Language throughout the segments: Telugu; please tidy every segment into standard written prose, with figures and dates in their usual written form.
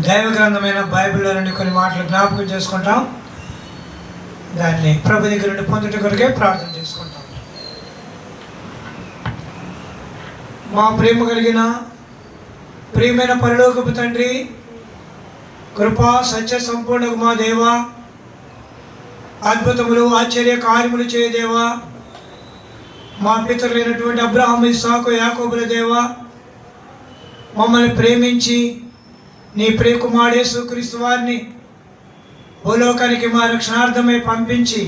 దైవ గ్రంథమైన బైబిల్లో నుండి కొన్ని మాటలు జ్ఞాపకం చేసుకుంటాం. దాన్ని ప్రభు దగ్గర నుండి పొందుట కొరకే ప్రార్థన చేసుకుంటాం. మా ప్రేమ కలిగిన ప్రియమైన పరలోకపు తండ్రి, కృపా సత్య సంపూర్ణకు మా దేవ, అద్భుతములు ఆశ్చర్య కార్యములు చేయ దేవా, మా పితరులైనటువంటి అబ్రహాము, ఇస్సాకు, యాకోబుల దేవ, మమ్మల్ని ప్రేమించి నీ ప్రియకుమారుడు యేసుక్రీస్తు వారిని భూలోకానికి మా రక్షణార్థమై పంపించి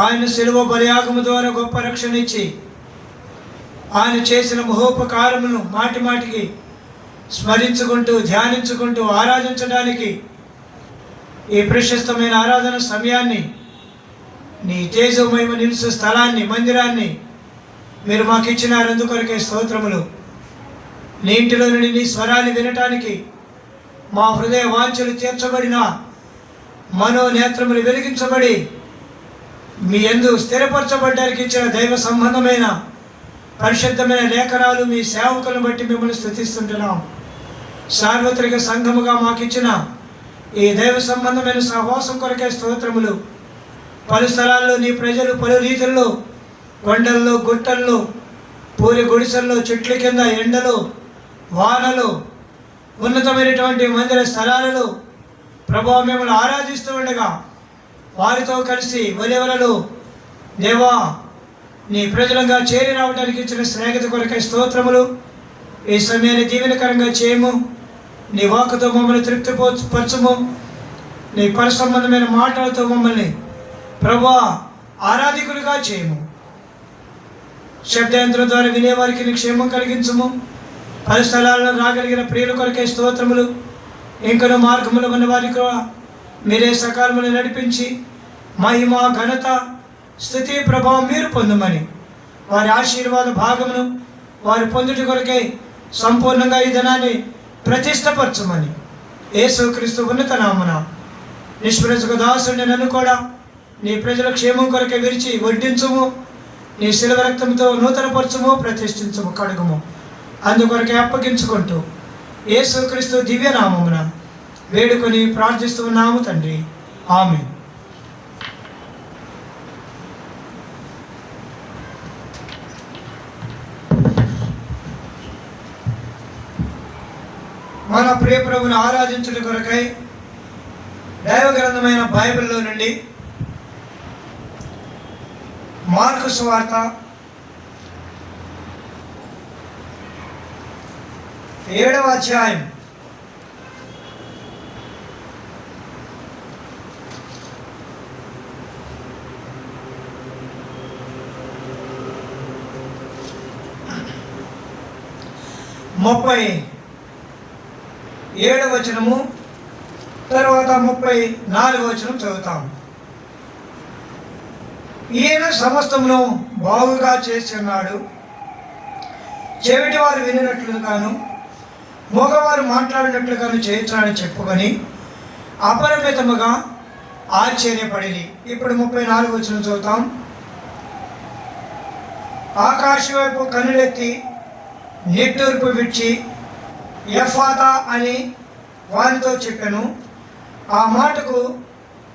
ఆయన శిలువ బలియాగము ద్వారా గొప్ప రక్షణ ఇచ్చి ఆయన చేసిన మహోపకారమును మాటి మాటికి స్మరించుకుంటూ ధ్యానించుకుంటూ ఆరాధించడానికి ఈ ప్రశస్తమైన ఆరాధన సమయాన్ని, నీ తేజోమహిమ నిలుసు స్థలాన్ని, మందిరాన్ని మీరు మాకు ఇచ్చినారు. అందుకొరకే స్తోత్రములు. నీ ఇంటిలో నుండి నీ స్వరాన్ని వినటానికి మా హృదయ వాంఛలు తీర్చబడిన, మనోనేత్రములు వెలిగించబడి మీ యందు స్థిరపరచబడ్డానికి ఇచ్చిన దైవ సంబంధమైన పరిశుద్ధమైన లేఖనాలు మీ సేవకులను బట్టి మిమ్మల్ని స్తుతిస్తుంటున్నాం. సార్వత్రిక సంఘముగా మాకు ఇచ్చిన ఈ దైవ సంబంధమైన సహవాసం కొరకే స్తోత్రములు. పలు స్థలాల్లో నీ ప్రజలు పలు రీతుల్లో, కొండల్లో, గుట్టల్లో, పూరి గుడిసెల్లో, చెట్ల కింద, ఎండలో, వానలో, ఉన్నతమైనటువంటి మందిర స్థలాలలో ప్రభువా మిమ్మల్ని ఆరాధిస్తూ ఉండగా వారితో కలిసి వలెవలలో దేవా నీ ప్రజలంగా చేరి రావడానికి ఇచ్చిన స్నేహిత కొరకై స్తోత్రములు. ఈ సమయాన్ని దీవెనకరంగా చేయము. నీ వాక్కుతో మమ్మల్ని తృప్తిపరచము. నీ పరిసంబంధమైన మాటలతో మమ్మల్ని ప్రభువా ఆరాధికులుగా చేయము. శబ్దయంత్రం ద్వారా వినేవారికి నీ క్షేమం కలిగించము. పలు స్థలాల్లో రాగలిగిన ప్రియుల కొరకే స్తోత్రములు. ఇంకనూ మార్గములు ఉన్న వారికి మీరే సకాలములు నడిపించి మహిమ, ఘనత, స్థుతి, ప్రభావం మీరు పొందమని, వారి ఆశీర్వాద భాగమును వారి పొందుటి కొరకై సంపూర్ణంగా ఈ ధనాన్ని ప్రతిష్టపరచమని యేసుక్రీస్తు ఉన్నత నామమున నిష్ప్రజకు దాసుని నన్ను కూడా నీ ప్రజల క్షేమం కొరకై విరిచి వడ్డించుము. నీ శిలువ రక్తంతో నూతనపరచుము, ప్రతిష్ఠించుము, కడుగుము. అందుకొరకే అప్పగించుకుంటూ యేసుక్రీస్తు దివ్య నామమున వేడుకొని ప్రార్థిస్తున్నాము తండ్రి. ఆమేన్. మన ప్రియ ప్రభువును ఆరాధించుట కొరకై దైవ గ్రంథమైన బైబిల్లో నుండి మార్కు సువార్త 7వ అధ్యాయం 37వ వచనము తర్వాత 34వ వచనం చదువుతాం. ఈయన సమస్తమును బాగుగా చేస్తున్నాడు. చెవిటి వారు వినినట్లుగాను మగవారు మాట్లాడినట్లుగాను చేయించాలని చెప్పుకొని అపరిమితముగా ఆశ్చర్యపడి. ఇప్పుడు 34వ వచనం చదువుతాం. ఆకాశం వైపు కనులెత్తి నిట్టూర్పు విడిచి ఎఫాతా అని వారితో చెప్పాను. ఆ మాటకు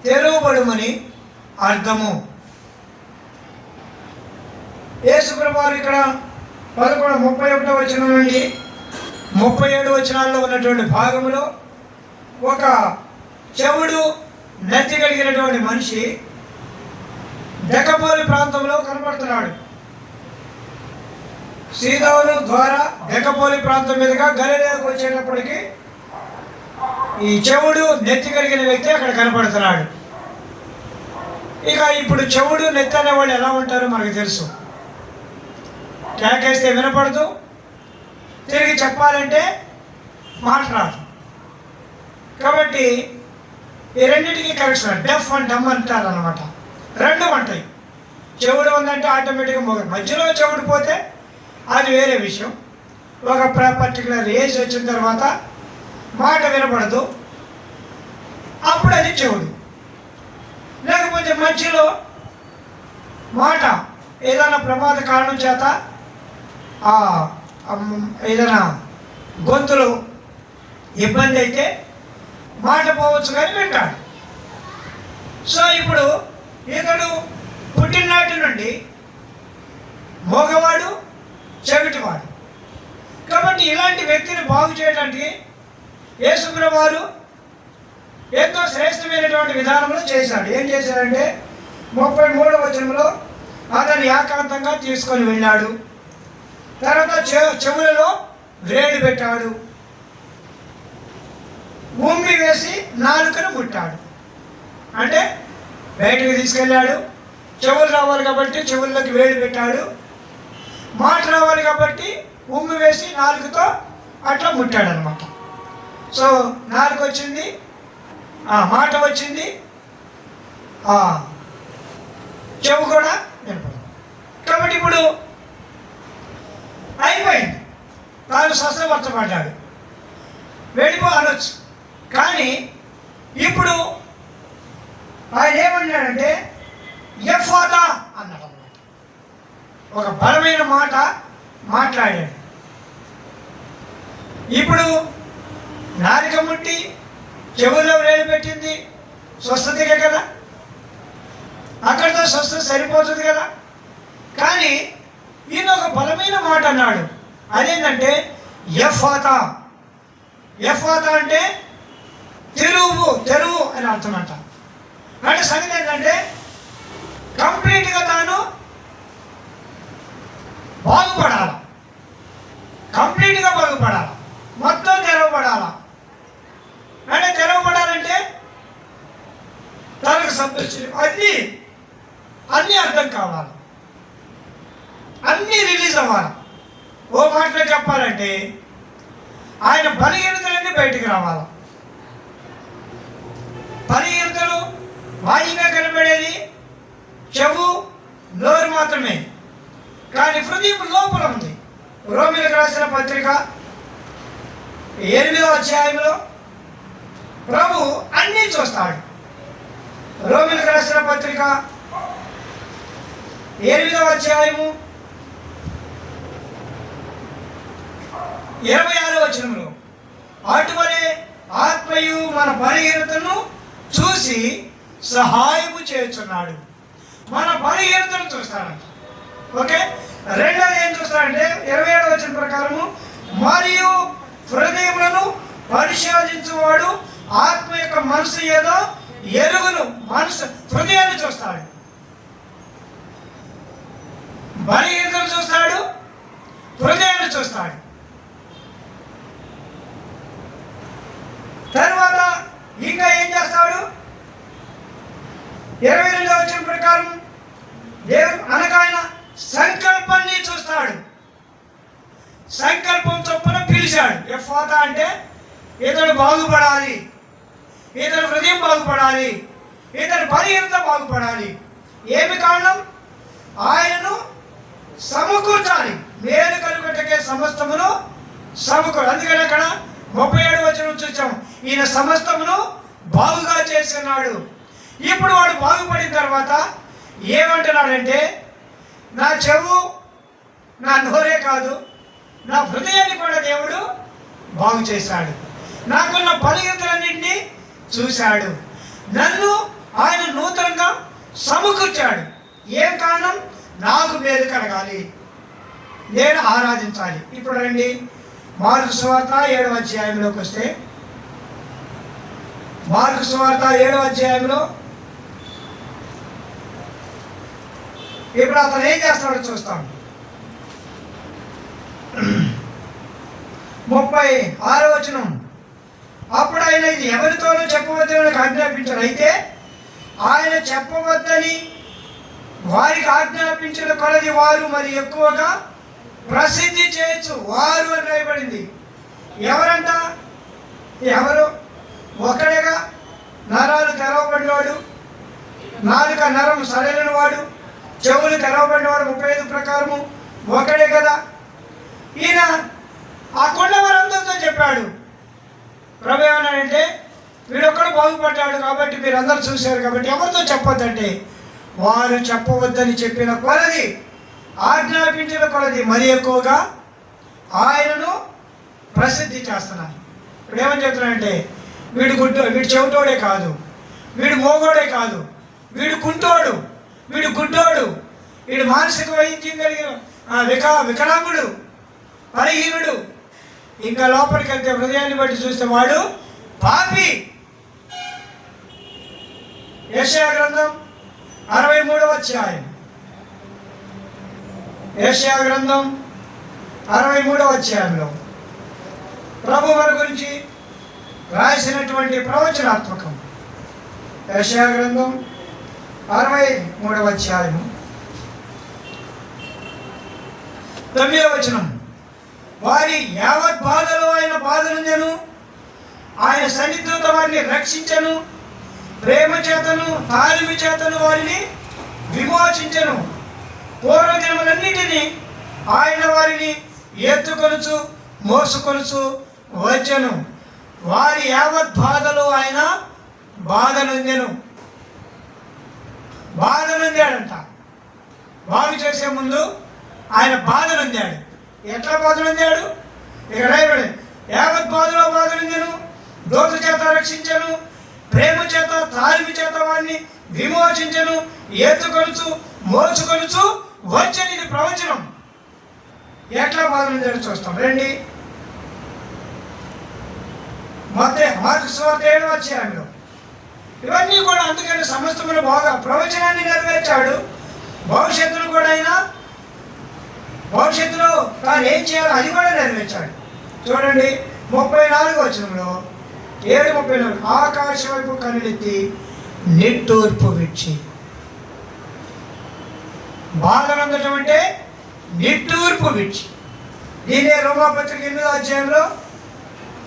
తెరవబడుమని అర్థము. యేసుప్రభు వారు ఇక్కడ 31వ వచనం నుండి 37 వచనాల్లో ఉన్నటువంటి భాగంలో ఒక చెవుడు నెత్తి కలిగినటువంటి మనిషి దెకపోలి ప్రాంతంలో కనబడుతున్నాడు. సీదోను ద్వారా దెకపోలి ప్రాంతం మీదుగా గలిలయకు వచ్చేటప్పటికి ఈ చెవుడు నెత్తి కలిగిన వ్యక్తి అక్కడ కనపడుతున్నాడు. ఇక ఇప్పుడు చెవుడు నెత్తి అనేవాళ్ళు ఎలా ఉంటారో మనకు తెలుసు. కేకేస్తే వినపడదు, తిరిగి చెప్పాలంటే మాట రాదు. కాబట్టి ఈ రెండింటికి కరెక్షన్ డెఫ్ అండ్ డమ్ అంటారు అనమాట. రెండు ఉంటాయి. చెవుడు ఉందంటే ఆటోమేటిక్గా మధ్యలో చెవుడు పోతే అది వేరే విషయం. ఒక పర్టికులర్ ఏజ్ వచ్చిన తర్వాత మాట వినపడదు, అప్పుడు అది చెవుడు. లేకపోతే మధ్యలో మాట ఏదైనా ప్రమాద కారణం చేత ఏదైనా గొంతులో ఇబ్బంది అయితే మాట పోవచ్చు కానీ వింటాడు. సో ఇప్పుడు ఇతడు పుట్టిననాటి నుండి మోగవాడు, చెవిటివాడు. కాబట్టి ఇలాంటి వ్యక్తిని బాగు చేయడానికి యేసుప్రభువు వారు ఎంతో శ్రేష్టమైనటువంటి విధానంలో చేశాడు. ఏం చేశాడంటే 33వ వచనంలో అతను ఏకాంతంగా తీసుకొని వెళ్ళాడు. తర్వాత చెవులలో వ్రేడి పెట్టాడు, ఉమ్మి వేసి నాలుకను ముట్టాడు. అంటే బయటకు తీసుకెళ్ళాడు. చెవులు రావాలి కాబట్టి చెవుల్లోకి వేడి పెట్టాడు. మాట రావాలి కాబట్టి ఉమ్మి వేసి నాలుగుతో అట్లా ముట్టాడు అనమాట. సో నాలుగు వచ్చింది, మాట వచ్చింది, చెవు కూడా వినపడింది. కాబట్టి ఇప్పుడు అయిపోయింది, తాను స్వస్థపరచబడ్డాడు, వెళ్ళిపో అనొచ్చు. కానీ ఇప్పుడు ఆయన ఏమన్నాడంటే ఎఫ్ఫాతా అన్నాడు అన్నమాట. ఒక బలమైన మాట మాట్లాడాడు. ఇప్పుడు నాలుక ముట్టి చెవుల్లో వేలు పెట్టింది స్వస్థతగా కదా, అక్కడితో స్వస్థత సరిపోతుంది కదా. కానీ ఈయన ఒక బలమైన మాట అన్నాడు. అదేంటంటే ఎఫ్ఫాతా. ఎఫ్ఫాతా అంటే తెరువు అని అర్థం అంట. అంటే సంగతి ఏంటంటే కంప్లీట్గా తాను బాగుపడాల, కంప్లీట్గా బాగుపడాల, మొత్తం తెరవబడాల. అంటే తెరవబడాలంటే తనకు సంబంధించి అన్నీ అర్థం కావాలి, అన్నీ రిలీజ్ అవ్వాలి. ఓ మాటలో చెప్పాలంటే ఆయన బలహీనతలన్నీ బయటికి రావాలి. బలహీనతలు బాహ్యంగా కనబడేది చెవు, నోరు మాత్రమే, కానీ హృదయం లోపల ఉంది. రోమీయులకు రాసిన పత్రిక 8వ అధ్యాయంలో ప్రభు అన్నీ చూస్తాడు. రోమీయులకు రాసిన పత్రిక 8వ అధ్యాయము 26వ వచనంలో అటువలే ఆత్మయు మన బలహీనతను చూసి సహాయము చేస్తున్నాడు. మన బలహీనతను చూస్తాడంట. ఓకే, రెండోది ఏం చూస్తాడంటే 27వ వచనం ప్రకారము మరియు హృదయములను పరిశోధించువాడు ఆత్మ యొక్క మనసు ఏదో ఎరుగును. మనసు హృదయాన్ని చూస్తాడు, బలహీనతను చూస్తాడు, హృదయాన్ని చూస్తాడు. తర్వాత ఇంకా ఏం చేస్తాడు? 22వ వచనం ప్రకారం దేవుడు అనగా ఆయన సంకల్పాన్ని చూస్తాడు. సంకల్పం చొప్పున పిలిచాడు. ఎఫ్ఫాతా అంటే ఇతడు బాగుపడాలి, ఇతడు హృదయం బాగుపడాలి, ఇతడు బలహీనత బాగుపడాలి. ఏమి కారణం? ఆయనను సమకూర్చాలి. మేలు కలుగుటకే సమస్తమును సమకూరు. అందుకని అక్కడ 37వ వచనం చూసాం, ఈయన సమస్తమును బాగుగా చేస్తున్నాడు. ఇప్పుడు వాడు బాగుపడిన తర్వాత ఏమంటున్నాడంటే నా చెవు, నా నోరే కాదు, నా హృదయాన్ని కూడా దేవుడు బాగు చేశాడు. నాకున్న బలహీనతలన్నింటినీ చూశాడు. నన్ను ఆయన నూతనంగా సమకూర్చాడు. ఏం కారణం? నాకు మేలు కలగాలి, నేను ఆరాధించాలి. ఇప్పుడు రండి మార్కు సువార్త 7వ అధ్యాయంలోకి వస్తే, మార్కు సువార్త 7వ అధ్యాయంలో ఇప్పుడు అతను ఏం చేస్తాడో చూస్తాం. 36వ వచనం, అప్పుడు ఆయన ఇది ఎవరితోనూ చెప్పవద్దని ఆజ్ఞాపించాడు. అయితే ఆయన చెప్పవద్దని వారికి ఆజ్ఞాపించిన కొలది వారు మరి ఎక్కువగా ప్రసిద్ధి చేయొచ్చు. వారు అని రాయబడింది. ఎవరంట? ఎవరు? ఒకడేగా నరాలు తెరవబడినవాడు, నాలుక నరం సరైన వాడు, చెవులు తెరవబడినవాడు 35 ప్రకారము ఒకడే కదా. ఈయన ఆ కొండ వారందరితో చెప్పాడు. ప్రభు ఏమన్నాడంటే వీడొక్కడు బాగుపడ్డాడు కాబట్టి మీరందరూ చూశారు కాబట్టి ఎవరితో చెప్పొద్దంటే వారు చెప్పవద్దని చెప్పిన కొలది, ఆజ్ఞాపించిన కొలది మరి ఎక్కువగా ఆయనను ప్రసిద్ధి చేస్తున్నారు. ఇప్పుడు ఏమని చెప్తున్నానంటే వీడు వీడు చెవిటోడే కాదు, వీడు మోగోడే కాదు, వీడు కుంటోడు, వీడు గుడ్డోడు, వీడు మానసిక వైద్యం కలిగిన వికలాంగుడు, బలహీనుడు, ఇంకా లోపలికి వెళ్తే హృదయాన్ని బట్టి చూస్తే వాడు పాపి. యెషయా గ్రంథం 63వ అధ్యాయం, యెషయా గ్రంథం 63వ అధ్యాయంలో ప్రభు వారి గురించి రాసినటువంటి ప్రవచనాత్మకం. యెషయా గ్రంథం 63వ అధ్యాయము 9వ వచనం. వారి యావత్ బాధలో ఆయన బాధలుందెను, ఆయన సన్నిధితో వారిని రక్షించను, ప్రేమ చేతను తాలిమి చేతను వారిని విమోచించను. పూర్వదినములన్నిటినీ ఆయన వారిని ఎత్తుకొనుచు మోసుకొనుచు వచ్చెను. వారి యావత్ బాధలో ఆయన బాధలుందెను. బాధలుందాడంట. బాగు చేసే ముందు ఆయన బాధలుందాడు. ఎట్లా బాధలుందాడు? ఇక్కడ రాయబడి యావత్ బాధలో బాధలుందెను, దోష చేత రక్షించను, ప్రేమ చేత తాలిమి చేత వారిని విమోచించను, ఎత్తుకొనుచు మోసుకొనుచు వచ్చని. ఇది ప్రవచనం. ఎట్లా బాధలుందాడు చూస్తాం రండి. మార్కు సువార్త 7వ అధ్యాయంలో ఇవన్నీ కూడా అందుకని సమస్తమును బాగా ప్రవచనాన్ని నెరవేర్చాడు. భవిష్యత్తును కూడా ఆయన భవిష్యత్తులో తాను ఏం చేయాలో అది కూడా నెరవేర్చాడు. చూడండి 34వ వచనంలో 7:34 ఆకాశం వైపు కనులెత్తి నిట్టూర్పు విడిచి. బాధలందటం అంటే నిట్టూర్పు విడిచి. దీనే రోమాపత్రిక 8వ అధ్యాయంలో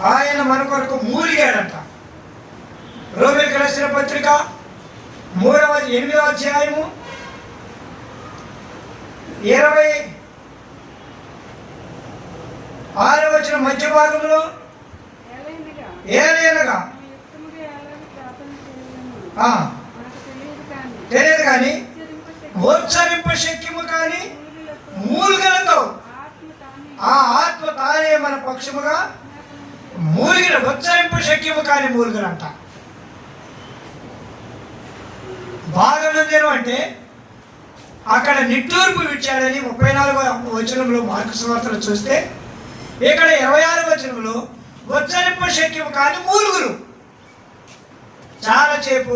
ఆయన మన కొరకు మూలిగాడంట. రోమీయులకు రాసిన పత్రిక 8వ అధ్యాయము 26వ వచనం మధ్య భాగంలో ఏలైనగా తెలియదు కానీ ఉచ్చరింప శక్యము కానీ మూలిగలతో ఆ ఆత్మ తానే మన పక్షముగా మూలిగిన ఉచ్చరింప శక్యము కానీ మూలిగలంట. బాధలుందెను అంటే అక్కడ నిట్టూర్పు విడిచాడని 34వ వచనంలో మార్కు సువార్తలో చూస్తే, ఇక్కడ 26వ వచనంలో ఉచ్చరింప శక్యము కానీ మూలుగులు. చాలాసేపు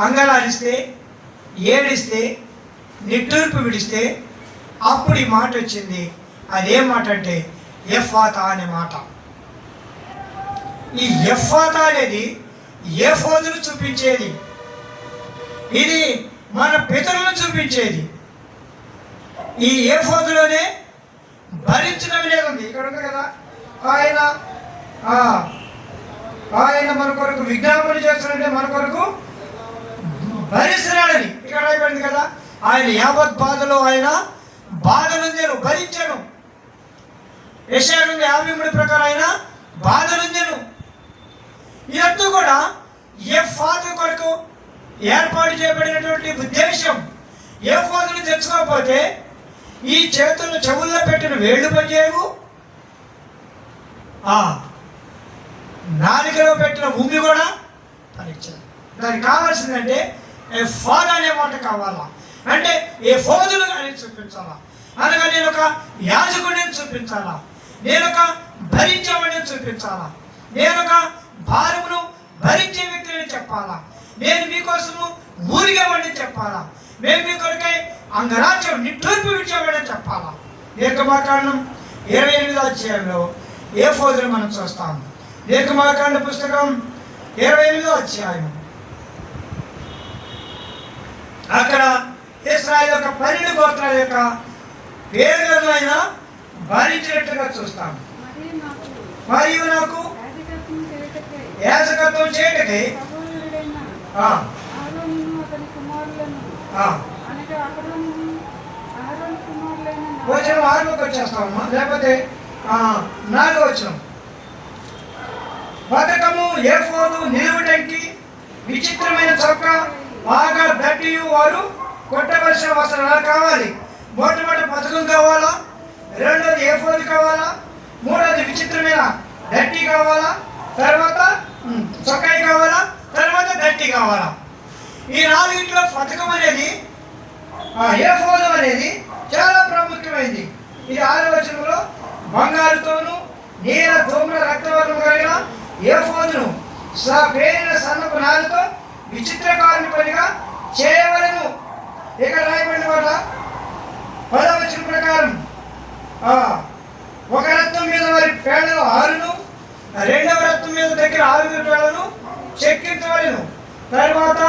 అంగలాడిస్తే, ఏడిస్తే, నిట్టూర్పు విడిస్తే అప్పుడు ఈ మాట వచ్చింది. అదేం మాట అంటే ఎఫ్ఫాతా అనే మాట. ఈ ఎఫ్ఫాతా అనేది ఏఫోదును చూపించేది. ఇది మన పితరులను చూపించేది. ఈ ఏఫోదులోనే భరించడం అనేది ఉంది. ఇక్కడ ఉంది కదా, ఆయన మన కొరకు విజ్ఞాపన చేస్తున్నాడంటే మన కొరకు భరిస్తున్నాడని ఇక్కడ రాయబడింది కదా. ఆయన యావత్ బాధలో ఆయన బాధలుందెను, భరించను. యెషయా 53 ప్రకారం ఆయన బాధలుందెను. ఇదంతా కూడా ఎఫ్ఫాతా కొరకు ఏర్పాటు చేయబడినటువంటి ఉద్దేశం. ఏఫోదును తెచ్చుకోకపోతే ఈ చేతులను చెవుల్లో పెట్టిన వేళ్ళు పనిచేయవు, నాలుకలో పెట్టిన ఉమ్మి కూడా పనిచేయదు. దానికి కావాల్సిందంటే ఎఫ్ఫాతా అనే మాట కావాలా. అంటే ఏఫోదులు అని చూపించాలా, అనగా నేను ఒక యాజకుడిని చూపించాలా, నేను ఒక భరించేవాడిని చూపించాలా, నేను ఒక భారమును భరించే వ్యక్తిని చెప్పాలా, నేను మీకోసము మూలిగేవాడిని చెప్పాలా, మేము మీ కొరకై అంగరాజ్యం నిట్టూర్పు విడిచేవాడని చెప్పాలా. నిర్గమాకాండం 28వ అధ్యాయంలో ఏఫోదును మనం చూస్తాం. నిర్గమాకాండ పుస్తకం 28వ అధ్యాయం. అక్కడ ఇశ్రాయేలు యొక్క 12 గోత్రాల యొక్క పేర్లను ఆయన భరించినట్టుగా చూస్తాం. మరియు నాకు యాజకత్వం చేయటకే వచనం 6లోకి వచ్చేస్తామమ్మా, లేకపోతే 4వ వచనం. పథకము ఏఫోదు నిలువుటంకి విచిత్రమైన చొక్కా బాగా దట్టియు వారు కొట్టవలసిన వస్త్రాలు కావాలి. మొట్టమొదటి పథకం కావాలా, రెండోది ఏఫోదు కావాలా, మూడోది విచిత్రమైన దట్టి కావాలా, తర్వాత చొక్కాయి కావాలా, తర్వాత దట్టి కావాలా. ఈ నాలుగిట్లో పథకం అనేది ఏఫోదు అనేది చాలా ప్రాముఖ్యమైంది. ఇది 6వ వచనంలో బంగారుతోనూ నీల ధూమ్ర రక్తవర్ణము కలిగిన ఏఫోదును పేరిన సన్నపు నాలుతో విచిత్రకారుని పనిగా చేయవలెను. ఇక్కడ రాయబడిన వల్ల 10వ వచనం ప్రకారం ఒక రత్నం మీద వారి పేడలు 6ను, రెండవ రత్నం మీద దగ్గర 6 పేడలను చెక్కించవలెను. తర్వాత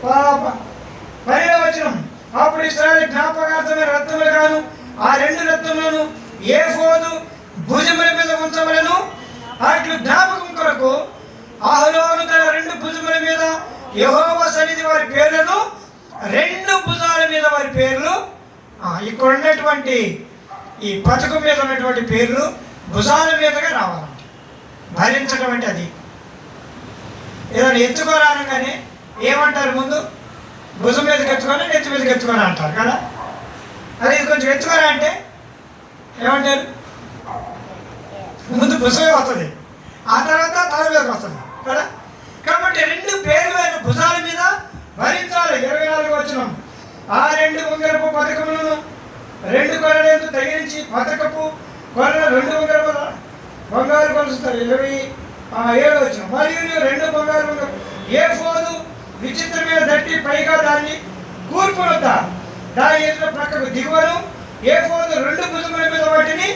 12వ వచనం అప్పుడు ఇశ్రాయేలు జ్ఞాపకార్థమైన రత్నములు గాను ఆ 2 రత్నములను ఏఫోదు భుజముల మీద ఉంచవలెను. అట్లు జ్ఞాపకం కొరకు అహరోను తన 2 భుజముల మీద యెహోవా సన్నిధి వారి పేర్లను 2 భుజాల మీద వారి పేర్లు, ఇక్కడ ఉన్నటువంటి ఈ పథకం మీద ఉన్నటువంటి పేర్లు భుజాల మీదగా రావాలంట. భరించడం అంటే అది. ఏదైనా ఎత్తుకోరానగానే ఏమంటారు? ముందు భుజం మీదకి ఎత్తుకొని నెత్తి మీదకి ఎత్తుకొని అంటారు కదా. అది కొంచెం ఎత్తుకోరా అంటే ఏమంటారు? ముందు భుజమే వస్తుంది, ఆ తర్వాత తల మీదకి వస్తుంది కదా. కాబట్టి 2 పేర్లు ఆయన భుజాల మీద భరించాలి. 24వ వచనం ఆ 2 ఉంగరపు పథకములను 2 కొరలేందు తగిలించి పథకపు కొరల 2 ఉంగరపు బంగారు కొలుస్తారు. 27వ వచనం మరియు 2 బంగారు ఏఫోదు విచిత్రమైన దట్టి పైగా దాన్ని కూర్పునొద్ద దాని ఎదురు ప్రక్కకు దిగువను ఏఫోదు 2 భుజముల మీద వాటిని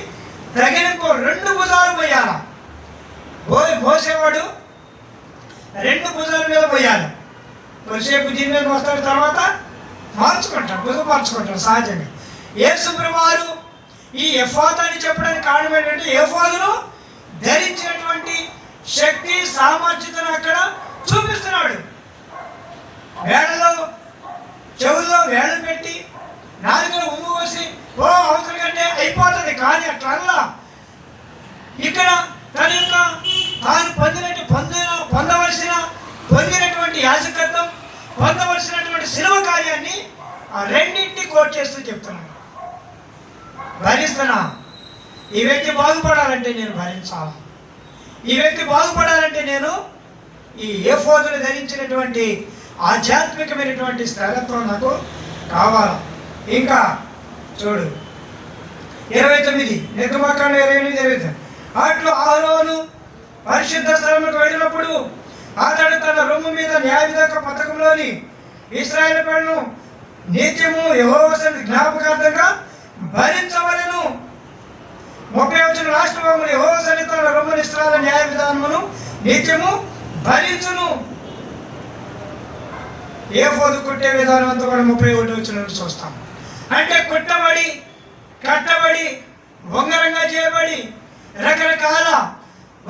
తగిలింపు 2 భుజాలు పోయాల. మోసేవాడు 2 భుజాల మీద పోయాలి. కొద్దిసేపు దీని మీద వస్తాడు, తర్వాత మార్చుకుంటాడు, భుజం మార్చుకుంటాడు సహజంగా. యేసుప్రభువు వారు ఈ ఎఫోదు అని చెప్పడానికి కారణం ఏంటంటే ఏఫోదును ధరించినటువంటి శక్తి సామర్థ్యతను అక్కడ చూపిస్తున్నాడు. వేళలో చెవుల్లో వేళ పెట్టి నాలుగులో ఉమ్ము పోసి అవతల కంటే అయిపోతుంది. కానీ అట్లా ఇక్కడ తన యొక్క తాను పొందినటువంటి యాజకత్వం, పొందవలసినటువంటి శిలువ కార్యాన్ని ఆ 2ని కోట్ చేస్తూ చెప్తున్నాను. భరిస్తున్నా. ఈ వ్యక్తి బాగుపడాలంటే నేను భరించాలి. ఈ వ్యక్తి బాగుపడాలంటే నేను ఈ ఏఫోదును ధరించినటువంటి ఆధ్యాత్మికమైనటువంటి స్థిరత్వం నాకు కావాలి. ఇంకా చూడు 29 నిర్గమకాండం 28 అట్లు అహరోను పరిశుద్ధ స్థలములకు వెళ్ళినప్పుడు అతడు తన రొమ్ము మీద న్యాయవిధక పథకంలోని ఇశ్రాయేలు పేరును నిత్యము యెహోవా సన్నిధిని జ్ఞాపకార్థంగా భరించవలెను. 30వ వచనం లాస్ట్ భాగంలో యెహోవా సన్నిధిని తన రొమ్మును ఇశ్రాయేలు న్యాయ విధానమును నిత్యము భరించును. ఏఫోదు కుట్టే విధానం అంతా కూడా 31వ వచనం చూస్తాం. అంటే కుట్టబడి, కట్టబడి, ఉంగరంగా చేయబడి రకరకాల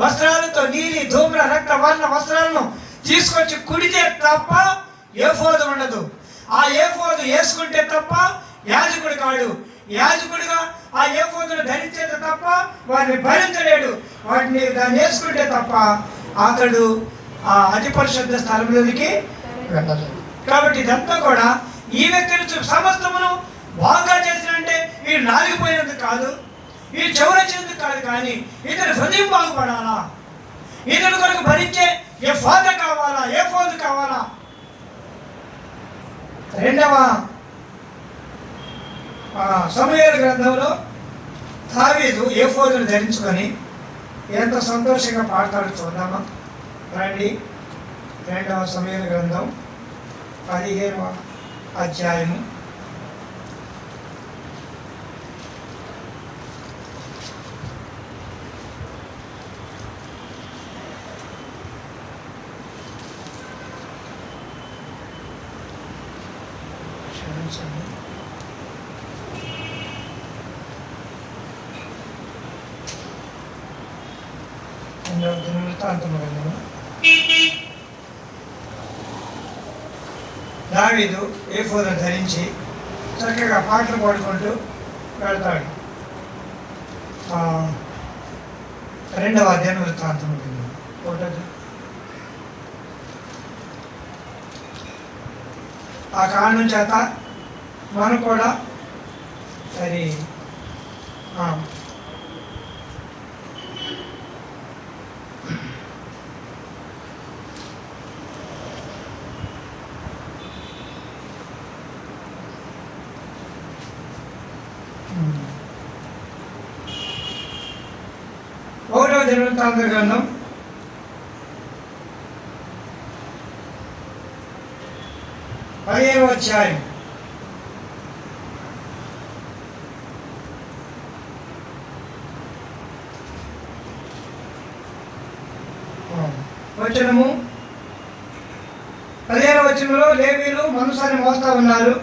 వస్త్రాలతో నీలి ధూమ్ర రక్త వర్ణ వస్త్రాలను తీసుకొచ్చి కుడితే తప్ప ఏఫోదు ఉండదు. ఆ ఏఫోదు వేసుకుంటే తప్ప యాజకుడు కాడు. యాజకుడిగా ఆ ఏఫోదును ధరించేది తప్ప వారిని భరించలేడు. దాన్ని వేసుకుంటే తప్ప అతడు ఆ అతి పరిశుద్ధ స్థలంలోనికి వెళ్ళలేదు. కాబట్టి ఇదంతా కూడా ఈ వ్యక్తిని సమస్తమును బాగా చేసినంటే వీడు నాలిగిపోయినందుకు కాదు, వీడు చెవురొచ్చినందుకు కాదు, కానీ ఇతను హృదయం బాగుపడాలా, ఇతని కొరకు భరించే ఏఫోదు కావాలా. 2వ సమూయేలు గ్రంథంలో దావీదు ఏఫోదును ధరించుకొని ఎంత సంతోషంగా పాడతాడో చూద్దామా రండి. 2వ సమూయేలు గ్రంథం 15వ అధ్యాయము 2వ దినవృత్తాంతము గ్రంథము దావీదు ఏఫోదును ధరించి చక్కగా పాటలు పాడుకుంటూ వెళ్తాడు. 2వ దినవృత్తాంతము గ్రంథం ఆ కారణం చేత మనం కూడా దినవృత్తాంత గ్రంథం 15వ అధ్యాయం. వచనము 15వ వచనంలో లేవీయులు మందసాన్ని మోస్తా ఉన్నారు.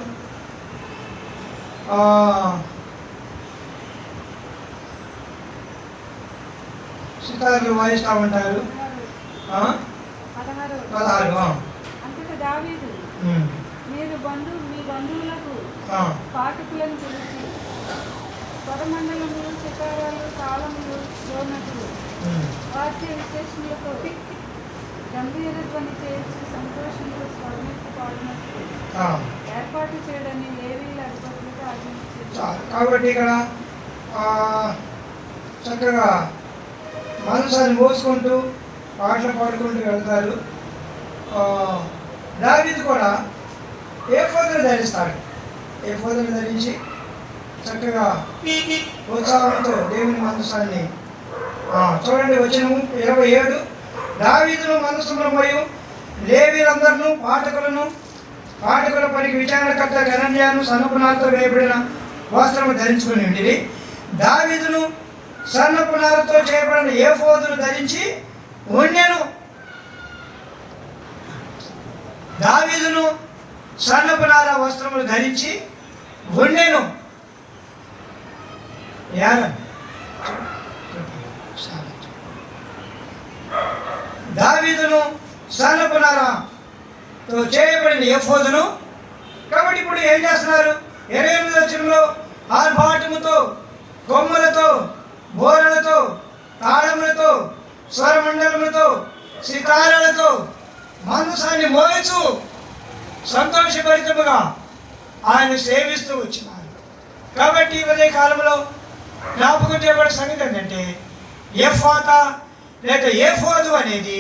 సితార్లు వాయిస్తూ ఉంటారు. 16. మీరు మీ బంధువులకు పాఠకులను పిలిచి స్వరమండలములు, సితారాలు, తాళములు, డోనట్లు, వాద్య విశేషములతో గంభీర ధ్వని చేసి సంతోషంతో స్వరమెత్తి పాడినట్లు ఏర్పాటు చేయడాన్ని లేవీయుల అధిపతులకు ఆజ్ఞాపించారు. కాబట్టి ఇక్కడ చక్కగా మనసాన్ని మోసుకుంటూ పాటలు పాడుకుంటూ వెళ్తారు. దావీదు కూడా ఏఫోదును ధరిస్తాడు. ఏఫోదును ధరించి చక్కగా ఉత్సాహంతో దేవుని మందసాన్ని చూడండి. వచనము 27. దావీదును మందసమును మరియు లేవీయులందరూ పాఠకుల పనికి విచారణకర్త గనన్యాను సన్నపునారతో వేయబడిన వస్త్రము ధరించుకుని ఉండిరి. దావీదును సన్నపునారతో చేయబడిన ఏఫోదును ధరించి ఉండెను. దావీదును సన్నపునార వస్త్రములు ధరించి ఉండెను. దావీదును సన్నపునారతో చేయబడిన ఏఫోదును. కాబట్టి ఇప్పుడు ఏం చేస్తున్నారు? 28వ వచనంలో ఆర్భాటముతో, కొమ్ములతో, బోరలతో, తాళములతో, స్వరమండలములతో, సితారాలతో మందసాన్ని మోయచు సంతోషభరితముగా ఆయన సేవిస్తూ వచ్చినారు. కాబట్టి ఇదే కాలంలో జ్ఞాపకం చేయబడే సంగతి ఏంటంటే ఎఫాతా లేక ఏఫోదు అనేది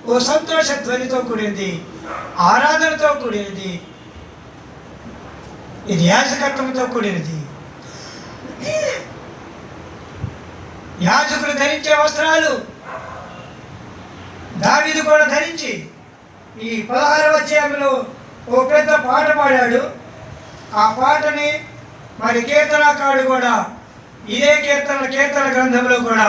ఓ సంతోష ధ్వనితో కూడింది, ఆరాధనతో కూడినది, ఇది యాజకత్వంతో కూడినది. యాజకులు ధరించే వస్త్రాలు దావీదు కూడా ధరించి ఈ 16వ అధ్యాయంలో ఓ పెద్ద పాట పాడాడు. ఆ పాటని మరి కీర్తనకారుడు కూడా ఇదే కీర్తన గ్రంథంలో కూడా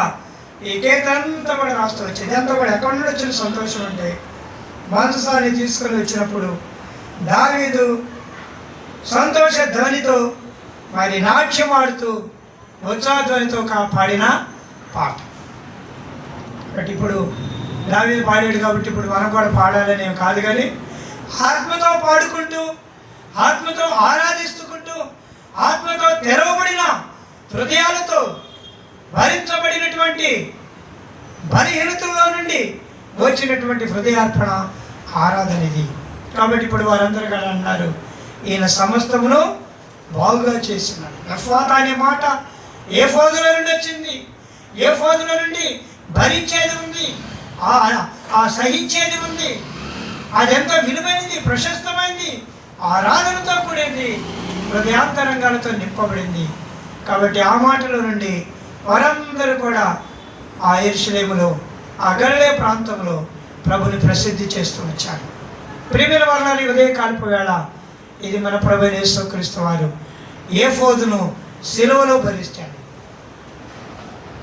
ఈ కీర్తన అంతా కూడా రాస్తూ వచ్చింది. అంతా కూడా ఎక్కడి నుండి వచ్చిన సంతోషం అంటే మందసాన్ని తీసుకొని వచ్చినప్పుడు దావీదు సంతోష ధ్వనితో మరి నాట్యం ఆడుతూ ఉత్సాహధ్వనితో పాడిన పాట. బట్ ఇప్పుడు దావీదు పాడాడు కాబట్టి ఇప్పుడు మనం కూడా పాడాలని ఏం కాదు, కానీ ఆత్మతో పాడుకుంటూ, ఆత్మతో ఆరాధిస్తుకుంటూ, ఆత్మతో తెరవబడిన హృదయాలతో భరించబడినటువంటి బలహీనతల్లో నుండి వచ్చినటువంటి హృదయార్పణ ఆరాధన ఇది. కాబట్టి ఇప్పుడు వారందరూ కూడా అన్నారు, ఈయన సమస్తమును బాగుగా చేసినాడు. ఎఫాతా అనే మాట ఏఫోదుల నుండి వచ్చింది. ఏఫోదుల నుండి భరించేది ఉంది, ఆ సహించేది ఉంది. అదెంతో విలువైనది, ప్రశస్తమైనది, ఆరాధనతో కూడింది, హృదయాంతరంగాలతో నింపబడింది. కాబట్టి ఆ మాటల నుండి వారందరూ కూడా ఆ యెరూషలేములో, ఆ గలిలయ ప్రాంతంలో ప్రభుని ప్రసిద్ధి చేస్తూ వచ్చారు. ప్రియమైన వారి ఉదయకాలపు వేళ ఇది మన ప్రభువైన యేసుక్రీస్తు వారు ఏఫోదును సిలువలో భరిస్తాడు.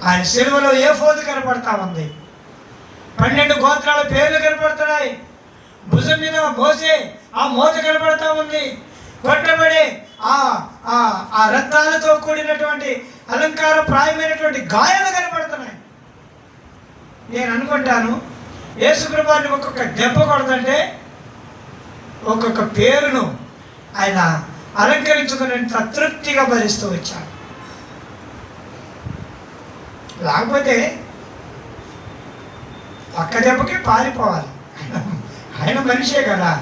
ఆయన సిలువలో ఏఫోదు కనపడతా ఉంది. 12 గోత్రాల పేర్లు కనపడుతున్నాయి. భుజం మీద మోసే ఆ మోత కనపడతా ఉంది. కొట్టబడే ఆ రత్నాలతో కూడినటువంటి అలంకార ప్రాయమైనటువంటి గాయాలు కనపడుతున్నాయి. నేను అనుకుంటాను, యేసుప్రభువుని ఒక్కొక్క దెబ్బ కొడుతుంటే ఒక్కొక్క పేరును ఆయన అలంకరించుకునేంత తృప్తిగా భరిస్తూ వచ్చాడు. లేకపోతే పక్క దెబ్బకి పారిపోవాలి. ఆయన మనిషే కదా.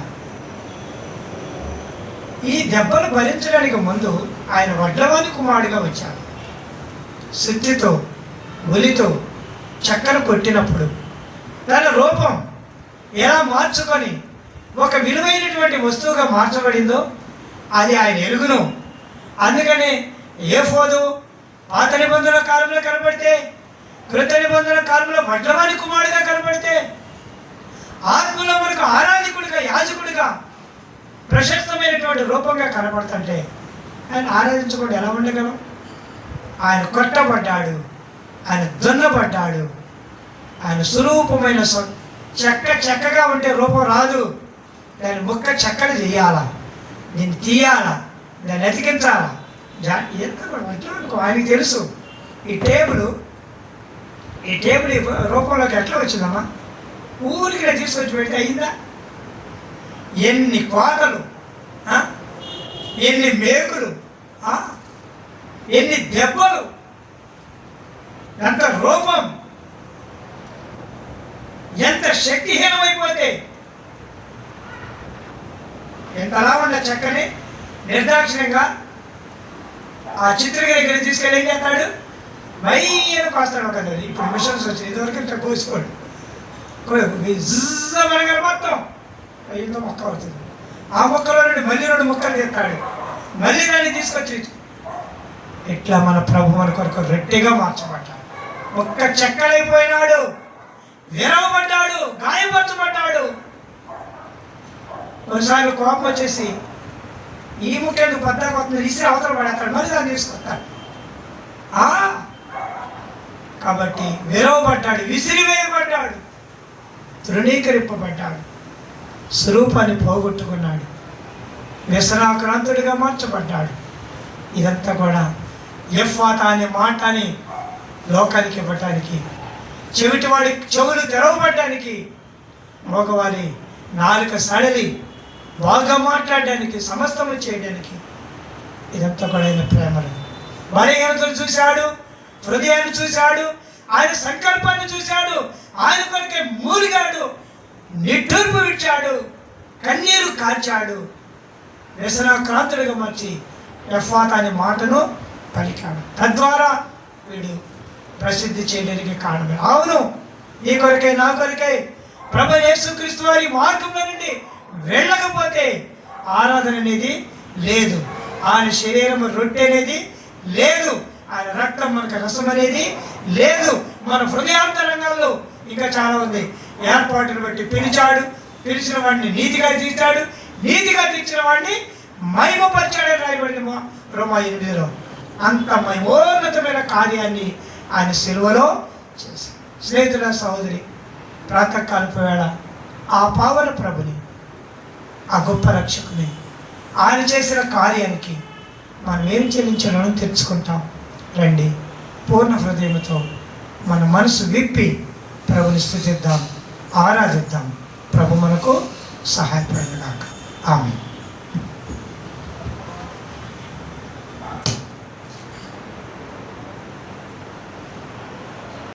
ఈ దెబ్బలు భరించడానికి ముందు ఆయన వడ్లవాని కుమారుడిగా వచ్చాడు. శుద్ధితో, ఒలితో చక్కను కొట్టినప్పుడు తన రూపం ఎలా మార్చుకొని ఒక విలువైనటువంటి వస్తువుగా మార్చబడిందో అది ఆయన ఎరుగును. అందుకని ఏఫోదు పాత నిబంధనల కాలంలో కనబడితే కృత నిబంధన కాలంలో వడ్లవాని కుమారుడిగా కనబడితే ఆత్మలో మనకు ఆరాధకుడిగా, యాజకుడిగా, ప్రశస్తమైనటువంటి రూపంగా కనబడుతుంటే ఆయన ఆరాధించకుండా ఎలా ఉండగలం? ఆయన కొట్టబడ్డాడు, ఆయన దున్నబడ్డాడు, ఆయన స్వరూపమైన చక్కగా ఉంటే రూపం రాదు. దాన్ని ముక్క చక్కని చేయాలా, దీన్ని తీయాలా, దాన్ని అతికించాలా. ఆయనకి తెలుసు ఈ టేబుల్ ఈ రూపంలోకి ఎట్లా వచ్చిందమ్మా? ఊరికి తీసుకొచ్చి పెడితే అయిందా? ఎన్ని కోతలు, ఎన్ని మేకులు, ఎన్ని దెబ్బలు, ఎంత రూపం, ఎంత శక్తిహీనమైపోతే ఎంతలా ఉన్న చక్కని నిర్దాక్షిణ్యంగా ఆ చిత్రగిరి దగ్గర తీసుకెళ్ళి ఏం చేస్తాడు? మైయను కోస్తాడు ఒక. ఇప్పుడు మిషన్స్ వచ్చి ఇదివరకు ఇట్లా కోసుకోడు, అనగా మొత్తం అయ్యిందో మొక్క అవుతుంది. ఆ మొక్కలో నుండి మళ్ళీ 2 ముక్కలు తెస్తాడు, మళ్ళీ దాన్ని తీసుకొచ్చి ఇట్లా మన ప్రభు మన కొరకు రెట్టిగా మార్చబడ్డాడు. ఒక్క చెక్కలైపోయినాడు, విరవబడ్డాడు, గాయపరచబడ్డాడు. కొన్నిసార్లు కోపం వచ్చేసి ఈ ముఖ్యంగా కొత్త ఇసిరి అవతల పడేస్తాడు, మళ్ళీ దాన్ని తీసుకొస్తాడు. కాబట్టి విరవబడ్డాడు, విసిరివేయబడ్డాడు, తృణీకరింపబడ్డాడు, స్వరూపాన్ని పోగొట్టుకున్నాడు, వ్యసనాక్రాంతుడిగా మార్చబడ్డాడు. ఇదంతా కూడా ఎఫ్ఫాతా అనే మాటని లోకానికి ఇవ్వటానికి, చెవిటివాడి చెవులు తెరవబడ్డానికి, మగవారి నాలుక సడలి బాగా మాట్లాడడానికి, సమస్తము చేయడానికి, ఇదంతా కూడా ఆయన ప్రేమలు. బలహీనతను చూశాడు, హృదయాన్ని చూశాడు, ఆయన సంకల్పాన్ని చూశాడు, ఆయన కొరకే మూలిగాడు, నిట్టూర్పు విడిచాడు, కన్నీరు కార్చాడు, వ్యసనాక్రాంతుడిగా మార్చి ఎఫ్ఫాతా అనే మాటను పలికాడు. తద్వారా వీడు ప్రసిద్ధి చేయడానికి కారణమే. అవును, నీ కొరకై నా కొరకై ప్రభు యేసుక్రీస్తు వారి మార్గంలో నుండి వెళ్ళకపోతే ఆరాధన అనేది లేదు, ఆయన శరీరం రొట్టె అనేది లేదు, ఆయన రక్తం మనకు రసం అనేది లేదు. మన హృదయాంతరంగాల్లో ఇంకా చాలా ఉంది. ఏర్పాటును బట్టి పిలిచాడు, పిలిచిన వాడిని నీతిగా తీర్చాడు, నీతిగా తీర్చిన వాడిని మహిమపరిచాడని రాయబడింది రోమా 8లో. అంత మహిమోన్నతమైన కార్యాన్ని ఆయన సిలువలో చేశాడు. స్నేహితుల సహోదరి, ప్రాతకాలపు వేళ ఆ పావన ప్రభుని, ఆ గొప్ప రక్షకుని, ఆయన చేసిన కార్యానికి మనం ఏం చెల్లించాలో తెలుసుకుంటాం. రండి, పూర్ణ హృదయంతో మన మనసు విప్పి ప్రభుని స్తుతిద్దాం, ఆరాధిద్దాం. ప్రభు మనకు సహాయపడుగాక. ఆమేన్.